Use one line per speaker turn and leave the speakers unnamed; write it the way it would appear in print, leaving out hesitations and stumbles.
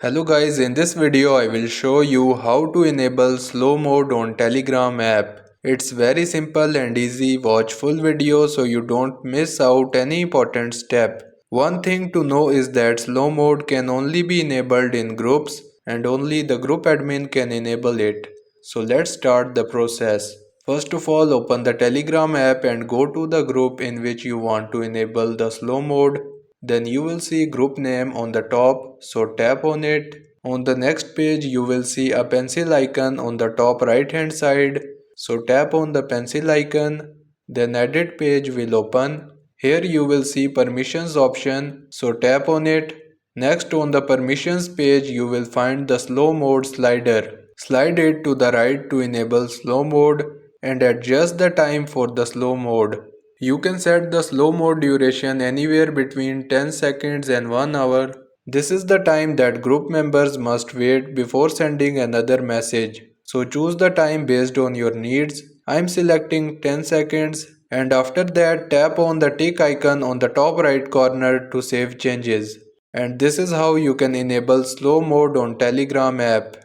Hello guys, in this video I will show you how to enable slow mode on Telegram app. It's very simple and easy. Watch full video so you don't miss out any important step. One thing to know is that slow mode can only be enabled in groups and only the group admin can enable it. So let's start the process. First of all, open the Telegram app and go to the group in which you want to enable the slow mode. Then you will see group name on the top, so tap on it. On the next page you will see a pencil icon on the top right hand side, so tap on the pencil icon. Then edit page will open. Here you will see permissions option, so tap on it. Next on the permissions page you will find the slow mode slider. Slide it to the right to enable slow mode and adjust the time for the slow mode. You can set the slow mode duration anywhere between 10 seconds and 1 hour. This is the time that group members must wait before sending another message. So choose the time based on your needs. I am selecting 10 seconds and after that tap on the tick icon on the top right corner to save changes. And this is how you can enable slow mode on Telegram app.